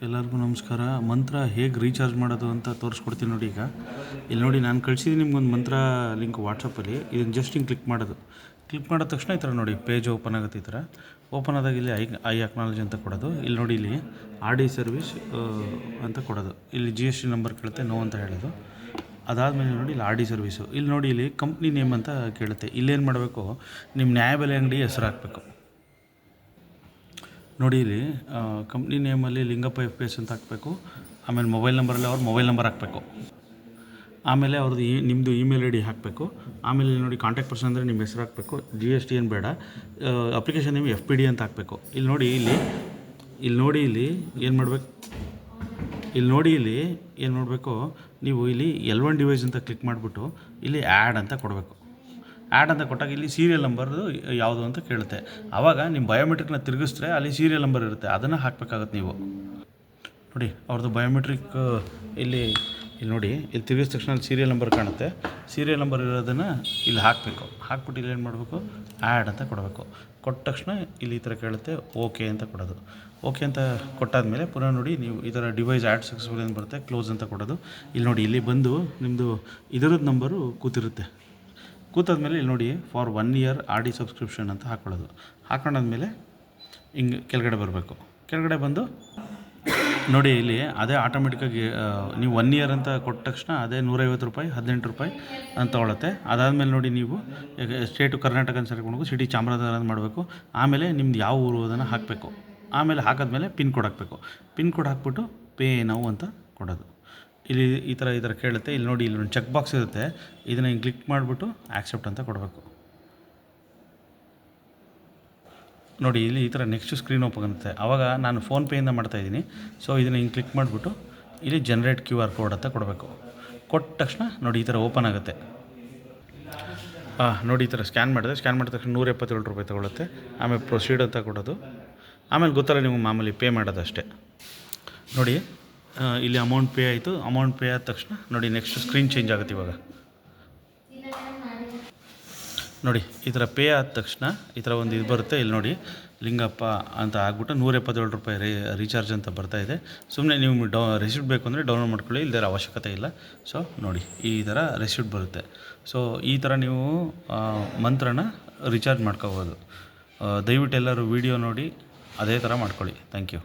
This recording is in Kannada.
ಎಲ್ಲರಿಗೂ ನಮಸ್ಕಾರ. ಮಂತ್ರ ಹೇಗೆ ರೀಚಾರ್ಜ್ ಮಾಡೋದು ಅಂತ ತೋರಿಸ್ಕೊಡ್ತೀನಿ ನೋಡಿ. ಈಗ ಇಲ್ಲಿ ನೋಡಿ, ನಾನು ಕಳಿಸಿದ್ದೀನಿ ನಿಮ್ಗೊಂದು ಮಂತ್ರ ಲಿಂಕ್ ವಾಟ್ಸಪ್ಪಲ್ಲಿ. ಇದನ್ನು ಜಸ್ಟ್ ಹಿಂಗೆ ಕ್ಲಿಕ್ ಮಾಡೋದು. ಕ್ಲಿಕ್ ಮಾಡಿದ ತಕ್ಷಣ ಈ ಥರ ನೋಡಿ ಪೇಜ್ ಓಪನ್ ಆಗುತ್ತೆ. ಈ ಥರ ಓಪನ್ ಆದಾಗ ಇಲ್ಲಿ ಐ ಅಕ್ನಾಲಜ್ ಅಂತ ಕೊಡೋದು. ಇಲ್ಲಿ ನೋಡಿ, ಇಲ್ಲಿ ಆರ್ ಡಿ ಸರ್ವಿಸ್ ಅಂತ ಕೊಡೋದು. ಇಲ್ಲಿ GST ನಂಬರ್ ಕೇಳುತ್ತೆ, ನೋ ಅಂತ ಹೇಳೋದು. ಅದಾದಮೇಲೆ ನೋಡಿ, ಇಲ್ಲಿ ಆರ್ ಡಿ ಸರ್ವಿಸು. ಇಲ್ಲಿ ನೋಡಿ, ಇಲ್ಲಿ ಕಂಪ್ನಿ ನೇಮ್ ಅಂತ ಕೇಳುತ್ತೆ. ಇಲ್ಲೇನು ಮಾಡಬೇಕು, ನಿಮ್ಮ ನ್ಯಾಯಬೆಲೆ ಅಂಗಡಿ ಹೆಸರು ಹಾಕಬೇಕು. ನೋಡಿ, ಇಲ್ಲಿ ಕಂಪ್ನಿ ನೇಮಲ್ಲಿ ಲಿಂಗಪ್ಪ FPS ಅಂತ ಹಾಕಬೇಕು. ಆಮೇಲೆ ಮೊಬೈಲ್ ನಂಬರಲ್ಲಿ ಅವ್ರ ಮೊಬೈಲ್ ನಂಬರ್ ಹಾಕಬೇಕು. ಆಮೇಲೆ ಅವ್ರದ್ದು ನಿಮ್ಮದು ಇಮೇಲ್ ID ಹಾಕಬೇಕು. ಆಮೇಲೆ ನೋಡಿ, ಕಾಂಟ್ಯಾಕ್ಟ್ ಪರ್ಸನ್ ಅಂದರೆ ನಿಮ್ಮ ಹೆಸರು ಹಾಕಬೇಕು. GST ಏನು ಬೇಡ. ಅಪ್ಲಿಕೇಶನ್ ನೇಮ್ FPD ಅಂತ ಹಾಕಬೇಕು. ಇಲ್ಲಿ ನೋಡಿ, ಇಲ್ಲಿ ಏನು ಮಾಡಬೇಕು, ಇಲ್ಲಿ ಏನು ಮಾಡಬೇಕು, ನೀವು ಇಲ್ಲಿ L1 ಡಿವೈಸ್ ಅಂತ ಕ್ಲಿಕ್ ಮಾಡಿಬಿಟ್ಟು ಇಲ್ಲಿ ಆ್ಯಡ್ ಅಂತ ಕೊಡಬೇಕು. ಆ್ಯಡ್ ಅಂತ ಕೊಟ್ಟಾಗ ಇಲ್ಲಿ ಸೀರಿಯಲ್ ನಂಬರ್ದು ಯಾವುದು ಅಂತ ಕೇಳುತ್ತೆ. ಆವಾಗ ನಿಮ್ಮ ಬಯೋಮೆಟ್ರಿಕ್ನ ತಿರುಗಿಸಿದ್ರೆ ಅಲ್ಲಿ ಸೀರಿಯಲ್ ನಂಬರ್ ಇರುತ್ತೆ, ಅದನ್ನು ಹಾಕಬೇಕಾಗತ್ತೆ ನೀವು. ನೋಡಿ, ಅವ್ರದ್ದು ಬಯೋಮೆಟ್ರಿಕ್ ಇಲ್ಲಿ ನೋಡಿ, ಇಲ್ಲಿ ತಿರುಗಿದ ತಕ್ಷಣ ಅಲ್ಲಿ ಸೀರಿಯಲ್ ನಂಬರ್ ಕಾಣುತ್ತೆ. ಸೀರಿಯಲ್ ನಂಬರ್ ಇರೋದನ್ನು ಇಲ್ಲಿ ಹಾಕಬೇಕು. ಹಾಕ್ಬಿಟ್ಟು ಇಲ್ಲಿ ಏನು ಮಾಡಬೇಕು, ಆ್ಯಡ್ ಅಂತ ಕೊಡಬೇಕು. ಕೊಟ್ಟ ತಕ್ಷಣ ಇಲ್ಲಿ ಈ ಥರ ಕೇಳುತ್ತೆ, ಓಕೆ ಅಂತ ಕೊಡೋದು. ಓಕೆ ಅಂತ ಕೊಟ್ಟಾದಮೇಲೆ ಪುನಃ ನೋಡಿ, ನೀವು ಈ ಥರ ಡಿವೈಸ್ ಆ್ಯಡ್ ಸಕ್ಸಸ್ಫುಲ್ ಏನು ಬರುತ್ತೆ, ಕ್ಲೋಸ್ ಅಂತ ಕೊಡೋದು. ಇಲ್ಲಿ ನೋಡಿ, ಇಲ್ಲಿ ಬಂದು ನಿಮ್ಮದು ಇದರದ್ದು ನಂಬರು ಕೂತಿರುತ್ತೆ. ಕೂತಾದ್ಮೇಲೆ ಇಲ್ಲಿ ನೋಡಿ, ಫಾರ್ 1 ಇಯರ್ RD ಸಬ್ಸ್ಕ್ರಿಪ್ಷನ್ ಅಂತ ಹಾಕ್ಕೊಳ್ಳೋದು. ಹಾಕೊಂಡಾದ್ಮೇಲೆ ಹಿಂಗೆ ಕೆಳಗಡೆ ಬರಬೇಕು. ಕೆಳಗಡೆ ಬಂದು ನೋಡಿ, ಇಲ್ಲಿ ಅದೇ ಆಟೋಮೆಟಿಕ್ಕಾಗಿ ನೀವು 1 ಇಯರ್ ಅಂತ ಕೊಟ್ಟ ತಕ್ಷಣ ಅದೇ ₹150 ₹18 ಅಂತ ತೊಗೊಳುತ್ತೆ. ಅದಾದಮೇಲೆ ನೋಡಿ, ನೀವು ಸ್ಟೇಟು ಕರ್ನಾಟಕ ಅಂತ ಸೇರ್ಕೊಂಡು ಸಿಟಿ ಚಾಮರಾಜನಗರ ಅಂತ ಮಾಡಬೇಕು. ಆಮೇಲೆ ನಿಮ್ದು ಯಾವ ಊರು ಅದನ್ನು ಹಾಕಬೇಕು. ಆಮೇಲೆ ಹಾಕಿದ್ಮೇಲೆ ಪಿನ್ ಕೋಡ್ ಹಾಕಬೇಕು. ಪಿನ್ ಕೋಡ್ ಹಾಕ್ಬಿಟ್ಟು ಪೇ ನೌ ಅಂತ ಕೊಡೋದು. ಇಲ್ಲಿ ಈ ಥರ ಕೇಳುತ್ತೆ. ಇಲ್ಲಿ ನೋಡಿ, ಇಲ್ಲಿ ಒಂದು ಚೆಕ್ ಬಾಕ್ಸ್ ಇರುತ್ತೆ. ಇದನ್ನು ಹಿಂಗೆ ಕ್ಲಿಕ್ ಮಾಡಿಬಿಟ್ಟು ಆಕ್ಸೆಪ್ಟ್ ಅಂತ ಕೊಡಬೇಕು. ನೋಡಿ, ಇಲ್ಲಿ ಈ ಥರ ನೆಕ್ಸ್ಟ್ ಸ್ಕ್ರೀನ್ ಓಪನ್ ಆಗುತ್ತೆ. ಆವಾಗ ನಾನು ಫೋನ್ಪೇಯಿಂದ ಮಾಡ್ತಾಯಿದ್ದೀನಿ. ಸೊ ಇದನ್ನು ಹಿಂಗೆ ಕ್ಲಿಕ್ ಮಾಡಿಬಿಟ್ಟು ಇಲ್ಲಿ ಜನರೇಟ್ QR ಕೋಡ್ ಅಂತ ಕೊಡಬೇಕು. ಕೊಟ್ಟ ತಕ್ಷಣ ನೋಡಿ, ಈ ಥರ ಓಪನ್ ಆಗುತ್ತೆ. ನೋಡಿ, ಈ ಥರ ಸ್ಕ್ಯಾನ್ ಮಾಡಿದ ತಕ್ಷಣ ₹177 ತೊಗೊಳುತ್ತೆ. ಆಮೇಲೆ ಪ್ರೊಸೀಡ್ ಅಂತ ಕೊಡೋದು. ಆಮೇಲೆ ಗೊತ್ತಲ್ಲ ನೀವು ಮಾಮೂಲಿ ಪೇ ಮಾಡೋದಷ್ಟೇ. ನೋಡಿ, ಇಲ್ಲಿ ಅಮೌಂಟ್ ಪೇ ಆಯಿತು. ಅಮೌಂಟ್ ಪೇ ಆದ ತಕ್ಷಣ ನೋಡಿ, ನೆಕ್ಸ್ಟ್ ಸ್ಕ್ರೀನ್ ಚೇಂಜ್ ಆಗುತ್ತೆ. ಇವಾಗ ನೋಡಿ, ಈ ಥರ ಪೇ ಆದ ತಕ್ಷಣ ಈ ಥರ ಒಂದು ಇದು ಬರುತ್ತೆ. ಇಲ್ಲಿ ನೋಡಿ, ಲಿಂಗಪ್ಪ ಅಂತ ಆಗ್ಬಿಟ್ಟು ₹177 ರೀಚಾರ್ಜ್ ಅಂತ ಬರ್ತಾಯಿದೆ. ಸುಮ್ಮನೆ ನೀವು ರೆಸಿಪ್ಟ್ ಬೇಕು ಅಂದರೆ ಡೌನ್ಲೋಡ್ ಮಾಡ್ಕೊಳ್ಳಿ, ಇಲ್ಲದೇ ಅವಶ್ಯಕತೆ ಇಲ್ಲ. ಸೊ ನೋಡಿ, ಈ ಥರ ರೆಸಿಪ್ಟ್ ಬರುತ್ತೆ. ಸೊ ಈ ಥರ ನೀವು ಮಂತ್ರನ ರೀಚಾರ್ಜ್ ಮಾಡ್ಕೋಬೋದು. ದಯವಿಟ್ಟು ಎಲ್ಲರೂ ವೀಡಿಯೋ ನೋಡಿ ಅದೇ ಥರ ಮಾಡ್ಕೊಳ್ಳಿ. Thank you.